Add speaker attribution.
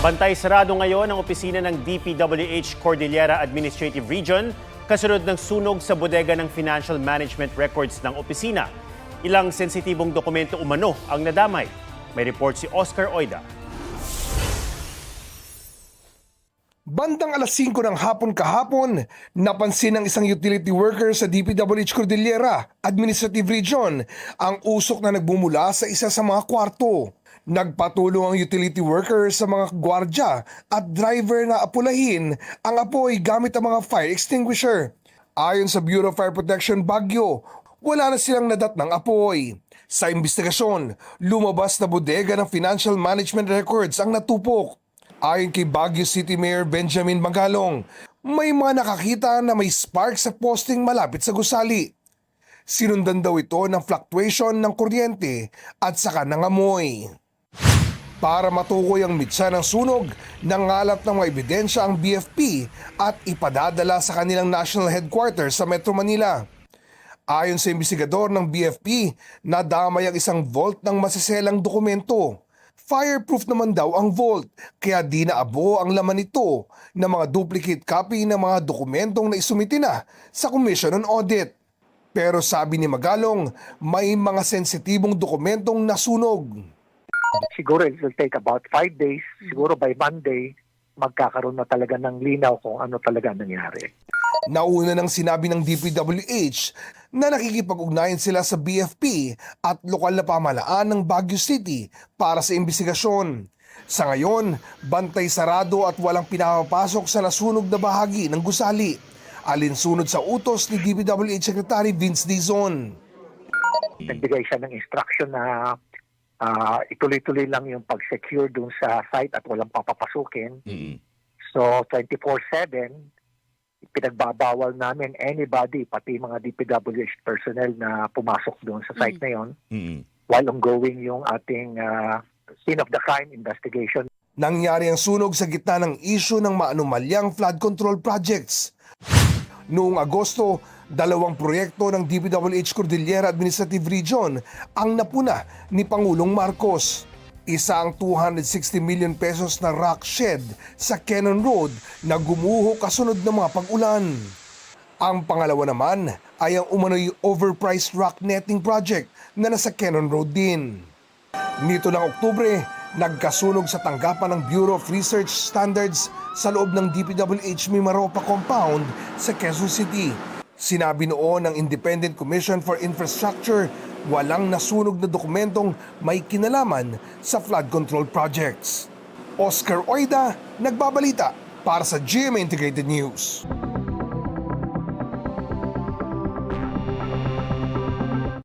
Speaker 1: Bantay sarado ngayon ang opisina ng DPWH Cordillera Administrative Region kasunod ng sunog sa bodega ng financial management records ng opisina. Ilang sensitibong dokumento umano ang nadamay. May report si Oscar Oida.
Speaker 2: Bandang alas 5 ng hapon kahapon, napansin ng isang utility worker sa DPWH Cordillera Administrative Region ang usok na nagbumula sa isa sa mga kwarto. Nagpatulong ang utility worker sa mga gwardya at driver na apulahin ang apoy gamit ang mga fire extinguisher. Ayon sa Bureau of Fire Protection Baguio, wala na silang nadat ng apoy. Sa investigasyon, lumabas na bodega ng financial management records ang natupok. Ayon kay Baguio City Mayor Benjamin Magalong, may mga nakakita na may spark sa posting malapit sa gusali. Sinundan daw ito ng fluctuation ng kuryente at saka ng amoy. Para matukoy ang mitsa ng sunog, nangalap ng mga ebidensya ang BFP at ipadadala sa kanilang national headquarters sa Metro Manila. Ayon sa investigador ng BFP, nadamay ang isang vault ng masiselang dokumento. Fireproof naman daw ang vault, kaya di naabo ang laman nito ng mga duplicate copy ng mga dokumentong naisumiti na sa Commission on Audit. Pero sabi ni Magalong, may mga sensitibong dokumentong nasunog.
Speaker 3: Siguro it will take about 5 days. Siguro by Monday, magkakaroon na talaga ng linaw kung ano talaga nangyari.
Speaker 2: Nauna nang sinabi ng DPWH na nakikipag-ugnayan sila sa BFP at lokal na pamahalaan ng Baguio City para sa investigasyon. Sa ngayon, bantay sarado at walang pinapapasok sa nasunog na bahagi ng gusali. Alinsunod sa utos ni DPWH Secretary Vince Dizon.
Speaker 3: Nagbigay siya ng instruction na ituloy-tuloy lang yung pag-secure dun sa site at walang papapasukin. So 24/7, pinagbabawal namin anybody, pati mga DPWH personnel na pumasok doon sa site na yon while ongoing yung ating scene of the crime investigation.
Speaker 2: Nangyari ang sunog sa gitna ng issue ng maanumalyang flood control projects. Noong Agosto, 2 proyekto ng DPWH Cordillera Administrative Region ang napuna ni Pangulong Marcos. Isa ang 260 million pesos na rock shed sa Cannon Road na gumuho kasunod ng mga pag-ulan. Ang pangalawa naman ay ang umano'y overpriced rock netting project na nasa Cannon Road din. Nito ng Oktubre, nagkasunog sa tanggapan ng Bureau of Research Standards sa loob ng DPWH Mimaropa Compound sa Quezon City. Sinabi noon ng Independent Commission for Infrastructure, walang nasunog na dokumentong may kinalaman sa flood control projects. Oscar Oida, nagbabalita para sa GMA Integrated News.